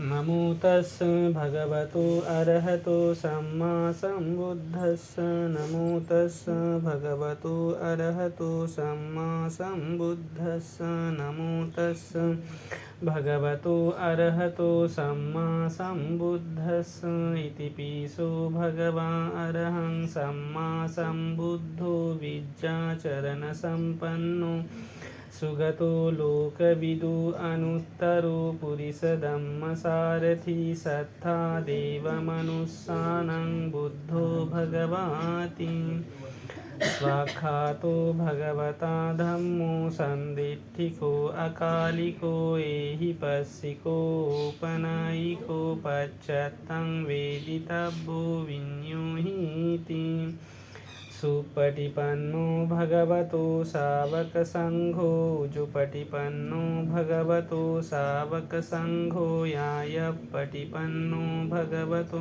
नमो तस् भगवतो अरहतो सम्मा सम्बुद्धस्स नमो तस् भगवतो अरहतो सम्मा सम्बुद्धस्स नमो तस् भगवतो अरहतो सम्मा सम्बुद्धस्स इति पिसो भगवान् अरहं सम्मा सम्बुद्धो विद्याचरणसम्पन्नो सुगतो लोकविदु अनुत्तरो पुरिसधम्मसारथि सत्था देवमनुस्सानं बुद्धो भगवाति स्वाख्यातो भगवता धम्मो सन्दिट्ठिको अकालिको एहि पस्सिकोपनयिको पश्चात्तं वेदितव्यो विनियोहीति सुपटिपन्नो भगवतो सावकसङ्घो जुपटिपन्नो भगवतो सावकसङ्घो यायपटिपन्नो भगवतो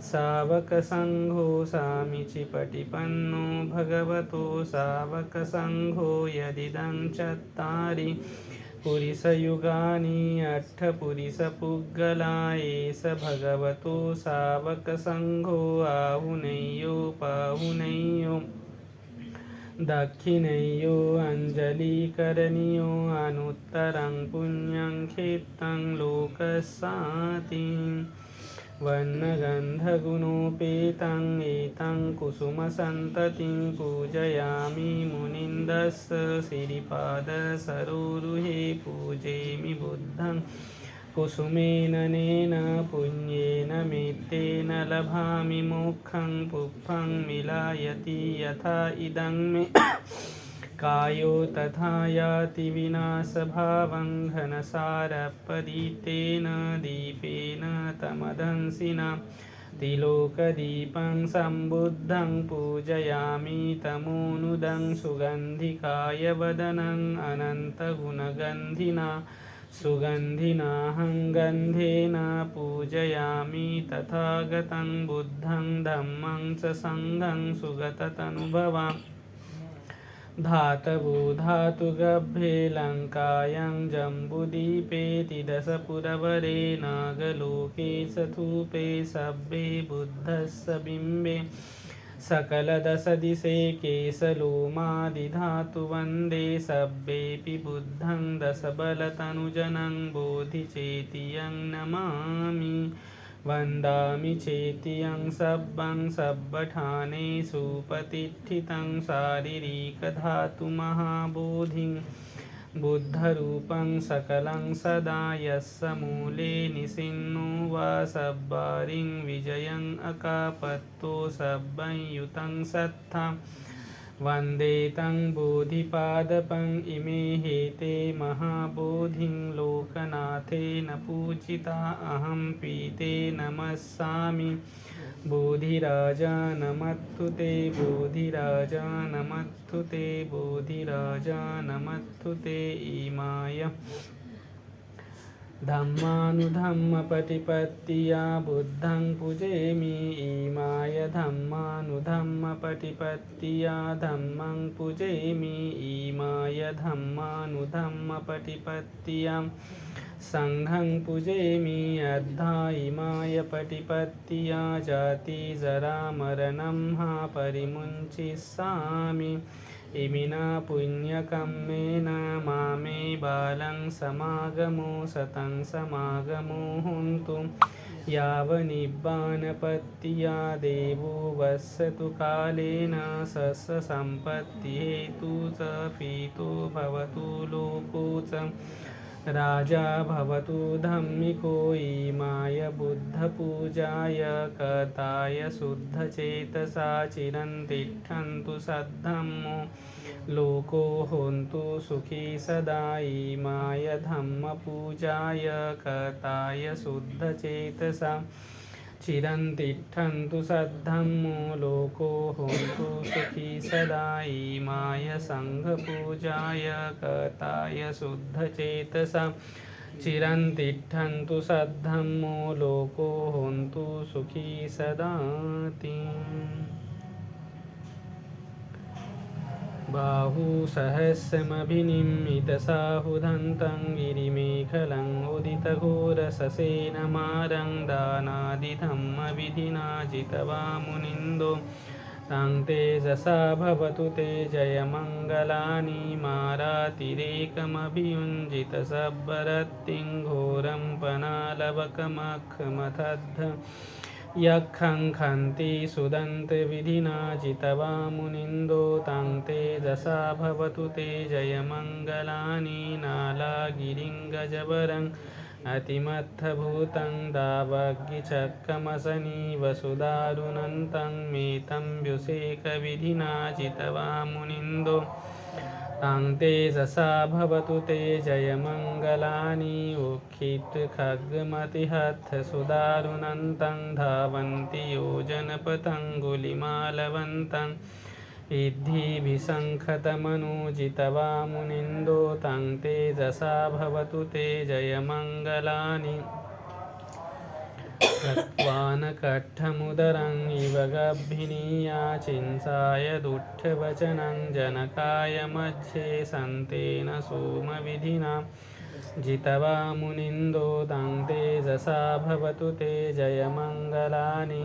सावकसङ्घो सामिचिपटिपन्नो भगवतो सावकसङ्घो यदिदं चत्तारि पुरिसयुगानि अट्ठपुरिसपुग्गला एष भगवतो सावकसङ्घो आहुनेयो पाहुनेयो दक्षिणेयो अञ्जलिकरणीयो अनुत्तरं पुण्यं क्षेत्रं लोकस्याति वर्णगन्धगुणोपेतं एतं कुसुमसन्ततिं पूजयामि मुनिन्दस्य श्रीपादसरोरुहे पूजयामि बुद्धं कुसुमेननेन पुण्येन मित्तेन लभामि मोक्षं पुष्पं मिलायति यथा इदं मे कायो तथा याति विनाशभावं घनसारपदितेन दीपेन तमदंसिना तिलोकदीपं सम्बुद्धं पूजयामि तमोनुदं सुगन्धिकाय वदनम् अनन्तगुणगन्धिना सुगन्धिनाहं गन्धेन पूजयामि तथागतं बुद्धं धम्मं च सङ्घं सुगततनुभवाम् धातवो धातुगभ्रे लङ्कायां जम्बुदीपे तिदशपुरवरे नागलोके सथूपे सभ्ये बुद्धस्य बिम्बे सकलदशदिशे केशलोमादिधातुवन्दे सभ्येऽपि बुद्धं दशबलतनुजनं बोधिचेतियं नमामि वन्दामि चेतियं सब्बं सब्बठाने सुपतिष्ठितं शारीरिकधातुमहाबोधिं बुद्धरूपं सकलं सदा यस्य मूले निसिन्नो वा सब्बारिं विजयं अकापत्तो सब्बं युतं सत्था वन्दे तं बोधिपादपं इमे हेते महाबोधिं लोकनाथेन पूजिता अहं पीते नमस्सामि बोधिराजा नमस्तु ते बोधिराजा नमस्तु ते बोधिराजा नमस्तु ते इमाय धम्मानुधम्मपटिपत्तिया बुद्धं पूजयामि इमाय धम्मानुधम्मपटिपत्तिया धम्मं पूजयामि इमाय धम्मानुधम्मपटिपत्तिया सङ्घं पूजयामि अद्धा इमाय पटिपत्तिया जातिजरामरणं परिमुञ्चिष्यामि इमिना पुण्यकम्मेन मामे बालं समागमो शतं समागमो हन्तु यावनिब्बानपत्तिया देवो वसतु कालेन सस्यसम्पत्तिहेतु च पीतो भवतु लोको च राजा भवतु धम्मिको इमाय बुद्धपूजाय कथाय शुद्धचेतसा चिरन्तिष्ठन्तु सद्धम्मो लोको होन्तु सुखी सदा इमाय धम्मपूजाय कथाय शुद्धचेतसा चिरन्तिष्ठन्तु सद्धम्मो लोको होन्तु सुखी सदा इमाय सङ्घपूजाय कथाय शुद्धचेतसा चिरन्तिष्ठन्तु सद्धम्मो लोको होन्तु सुखी सदाति बाहुसहस्रमभिनिमितसाहुदन्तं गिरिमेखलं उदितघोरससेनमारं दानादिधम्मविधिना जितवामुनिन्दो तां तेजसा भवतु ते जयमङ्गलानि मारातिरेकमभियुञ्जितसब्बरत्तिं घोरं पनालवकमखमथद्ध यक्खं खन्ति सुदन्तविधिना जितवामुनिन्दो तां तेजसा भवतु ते जयमङ्गलानि नालागिरिं गजवरं अतिमत्थभूतं दावग्गिचक्रमसनि वसुदारुणन्तं मेतं व्युसेकविधिना जितवामुनिन्दो तां तेजसा भवतु ते जयमङ्गलानि उक्खितखड्गमतिहस्तसुदारुणन्तं धावन्ति योजनपतङ्गुलिमालवन्तं सिद्धिभिसङ्खतमनुजितवामुनिन्दो तां तेजसा भवतु ते जयमङ्गलानि रक्त्वानकट्ठमुदरं इव गभीनीया चिंसाय दुःखवचनं जनकाय मध्ये सन्तेन सोमविधिना जितवामुनिन्दो तां तेजसा भवतु ते जयमङ्गलानि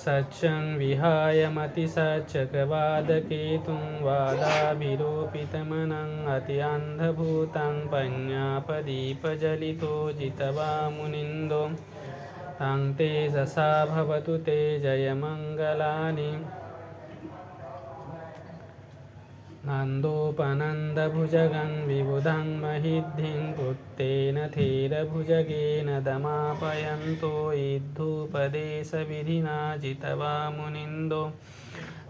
सच्चं विहाय मतिसच्चक्रवादकेतुं वादाभिरोपितमनम् अत्यन्धभूतं पञ्ज्ञापदीपजलितो जितवामुनिन्दो तां तेजसा भवतु ते जयमङ्गलानि नन्दोपनन्दभुजगं विबुधं महिद्धिं पुत्तेन थेरभुजगेन दमापयन्तो इद्धूपदेशविधिना जितवामुनिन्दो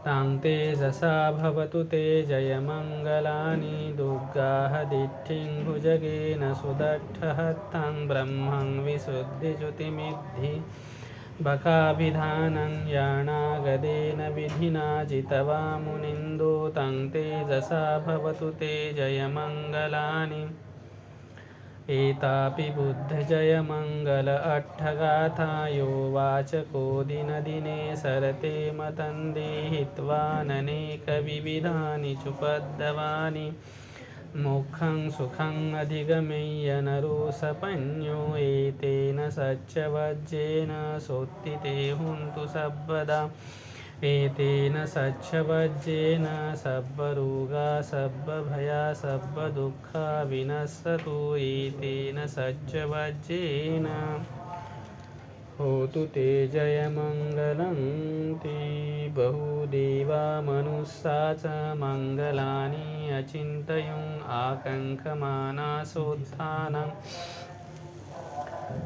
तां तेजसा भवतु ते जयमङ्गलानि दुर्गाहदिष्ठिं भुजगेन सुदक्षहस्तं ब्रह्मं विशुद्धिच्युतिमिद्धि बकाभिधानं याणागदेन विधिना जितवामुनिन्दो तं तेजसा भवतु ते जयमङ्गलानि एतापि बुद्धजयमङ्गल अट्ठगाथा यो वाचको दिनदिने सरते मतन्दी हित्वाननेकविविधानि चुपद्दवानि मोक्षं सुखं अधिगमय्य नरो सपन्यो एतेन सच्चवज्जेन सोत्थिते हुन्तु सर्वदा एतेन सच्चवज्जेन सर्वरोगा सर्वभया सर्वदुःखा विनश्यतु एतेन सच्चवज्जेन होतु ते जयमङ्गलं ते बहुदेवा मनुष्या च मङ्गलानि अचिन्तयन् आकङ्क्षमाणासोत्थानं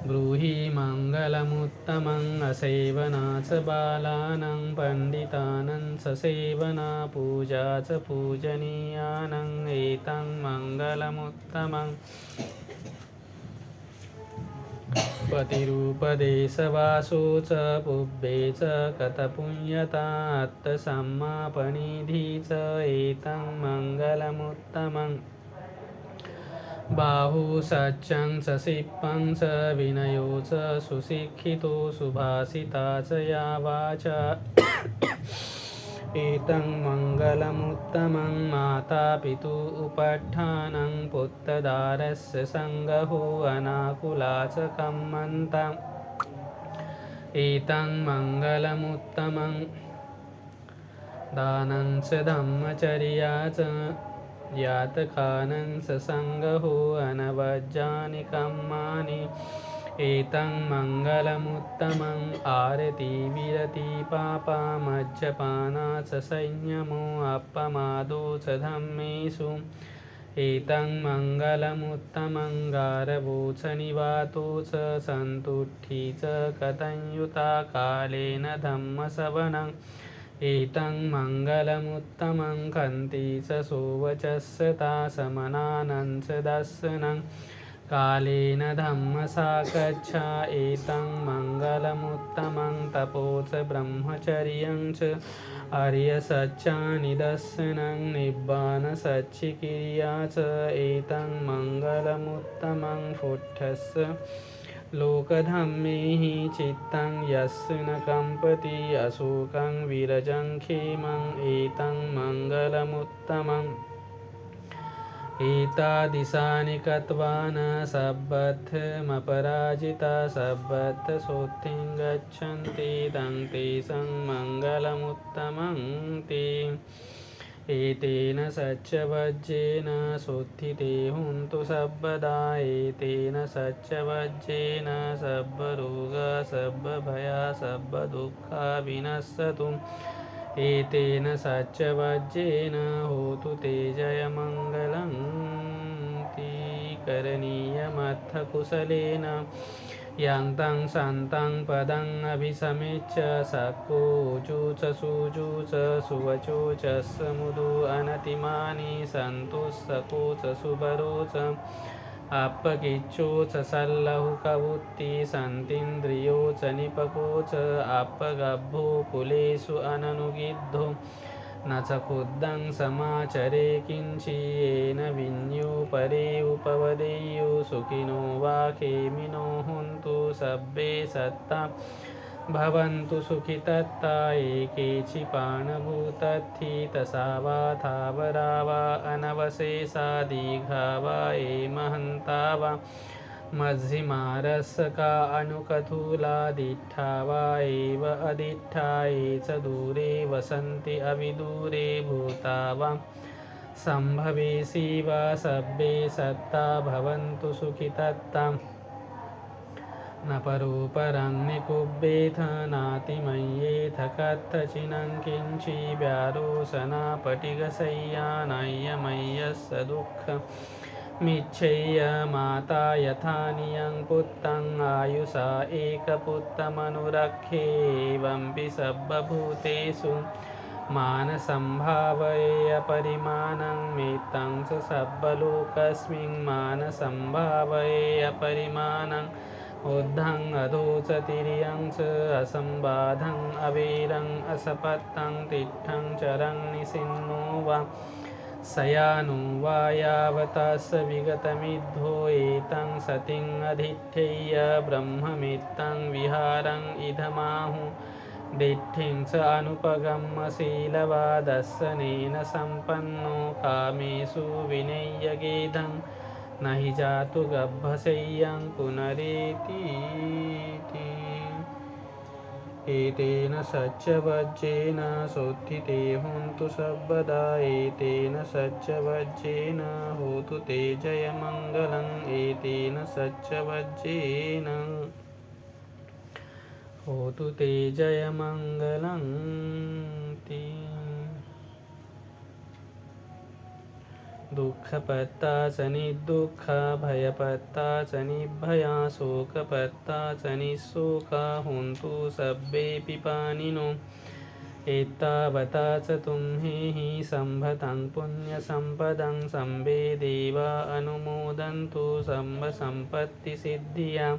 ब्रूहि मङ्गलमुत्तमम् असेवना च बालानां पण्डितानां ससेवना पूजा च पूजनीयानाम् एतं मङ्गलमुत्तमम् पतिरूपदेशवासो च पुब्बे च कथपुण्यता अत्तसम्मापनिधि च एतं मङ्गलमुत्तमम् बाहुसच्चं च सिप्पं च विनयो च सुशिक्षितो सुभाषिता च या वाचा एतं मङ्गलमुत्तमं मातापितु उपट्ठानं पुत्रदारस्य सङ्गहो अनाकुला च कम्मन्ता एतं मङ्गलमुत्तमं दानं च धम्मचर्या च यातखानं च सङ्गहो अनवज्जानि कम्मानि एतं मङ्गलमुत्तमम् आरति विरति पापा मज्जपाना च संयमो अपमादो च धम्मेषु एतं मङ्गलमुत्तमं गारवो च निवातो च सन्तुष्टि च कथंयुता कालेन धम्मश्रवणम् एतं मङ्गलमुत्तमं कन्ति च सोवचस्सता समनानं च दर्शनं कालेन धम्मसाकच्छा एतं मङ्गलमुत्तमं तपो च ब्रह्मचर्यं च आर्यसच्चानिदर्शनं निब्बानसच्चिक्रिया च एतं मङ्गलमुत्तमं पुष्टस्य लोकधम्मेः चित्तं यस्य न कम्पति अशोकं विरजं क्षेमं एतं मङ्गलमुत्तमम् एतादृशानि कृत्वा न सब्बद्धमपराजिता सब्बद्धशोद्धिं गच्छन्ति तं तेषां मङ्गलमुत्तमं ते एतेन सच्चवज्रेण शुद्धिते हुन्तु सर्वदा एतेन सच्चवज्रेण सर्वरोगा सर्वभया सर्वदुःखा विनश्यतु एतेन सच्चवज्रेण होतु ते जयमङ्गलं ते करणीयमथ कुशलेन यान्तं शान्तं पदम् अभिसमेच्य सकोजु च सुजु च सुवचो च समुदो अनतिमानि सन्तुष्को च सुबरो च अपकिच्चो च सल्लहुकवुत्ति सन्तीन्द्रियो च निपको च अपगभ्भो कुलेषु अननुगिद्धो न च खुद्धं समाचरे किञ्चियेन विन्यो परे उपवदेयो सुखिनो वा खेमिनो हुन्तु सब्बे सत्ता भवन्तु सुखितत्ता एकेचिपाणभूतत्थि तसा वा थावरा वा अनवशेषा दीर्घा वा ये महन्ता वा मध्यमारसका अनुकथूला दिट्ठा वा एव अदिट्ठा ये च दूरे वसन्ति अविदूरे भूता वा सम्भवेशी वा सब्बे सत्ता भवन्तु सुखितत्ता न परोपरं निकुब्बेथ नातिमय्येथ कथचिनं किञ्चि व्यारोसनापटिगशय्या नय्यमय्यस्य दुःखमिच्छय्य माता यथा नियं पुत्रं आयुषा एकपुत्रमनुरक्षे एवंपि सर्वभूतेषु मानसंभावयेयपरिमाणं मितं च सर्वलोकस्मिन् मानसंभावयेयपरिमाणं ऊर्ध्वं अधो च तिर्यं च असंबाधं अवेरं असपत्तं तिष्ठं चरं निसिन्नो वा शयानो वा यावतस्य विगतमिद्धो एतं सतिं अधिष्ठेय ब्रह्ममित्तं विहारं इदमाहु दिट्ठिं च अनुपगम्यशीलवादर्शनेन सम्पन्नो कामेषु विनय्यगेधं न हि जातु गभ्भशय्यं पुनरेतीति एतेन सच्चवज्रेण शुद्धिते हुन्तु सर्वदा एतेन सच्चवज्रेण होतु ते जयमङ्गलम् एतेन सच्चवज्रेण होतु ते जयमङ्गलं ते दुःखपत्ता च निर्दुःखा भयपत्ता च निर्भया शोकपत्ता च निःशोका हुन्तु सब्बेऽपि पाणिनो एतावता च तुम्हेहि सम्भतं पुण्यसम्पदं सम्बे देवा अनुमोदन्तु सम्पत्तिसिद्धिया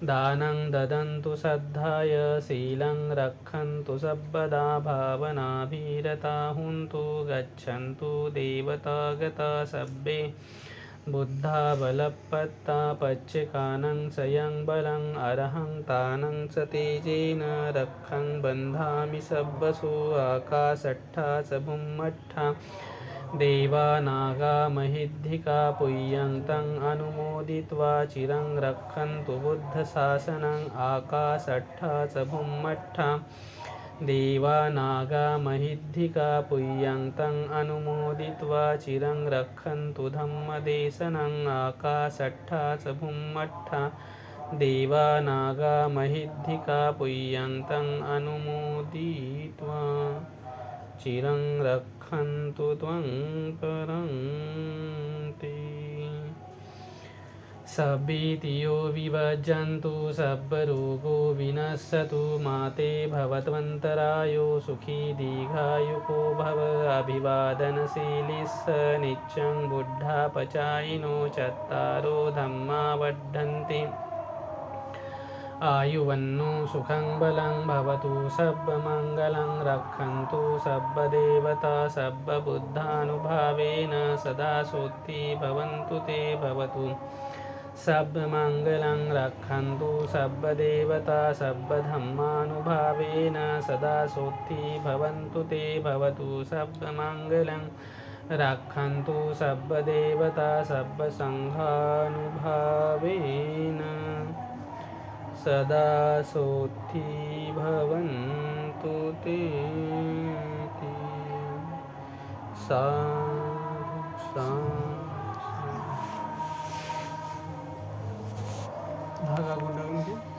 दानं ददन्तु श्रद्धाय शीलं रक्षन्तु सर्वदा भावनाभिरता हुन्तु गच्छन्तु देवतागता सब्बे बुद्धा बलपत्ता पच्यकानं स्वयं बलं अरहं तानं च तेजेन रक्षं बन्धामि सब्बसु आकाशट्ठा च भुम्मट्ठा देवा नागा महिद्धिका पुय्यन्तं अनुमोदित्वा चिरं रक्षन्तु बुद्धशासनं आकाशट्ठा च भुम्मट्ठा देवा नागा महिद्धिका पुय्यन्तं अनुमोदित्वा चिरं रक्षन्तु धम्मदेशनं आकाशट्ठा च भुम्मट्ठा देवा नागा महिद्धिका पुय्यन्तं अनुमोदित्वा चिरं रक्षन्तु त्वं परन्ति सब्बीतियो विभजन्तु सर्वरोगो विनश्यतु माते भवत्वन्तरायो सुखी दीर्घायुको भव अभिवादनशीलिस्य नित्यं बुद्धापचायिनो चत्तारो धम्मा वर्धन्ति आयुवन्नो सुखं बलं भवतु सर्वमङ्गलं रक्षन्तु सर्वदेवता सर्वबुद्धानुभावेन सदा सोत्ति भवन्तु ते भवतु सर्वमङ्गलं रक्षन्तु सर्वदेवता सर्वधर्मानुभावेन सदा सोत्थि भवन्तु ते भवतु सर्वमङ्गलं रक्षन्तु सर्वदेवता सर्वसङ्घानुभावेन सदा सोत्थि भवन्तु ते धागा गुंडाळून घे.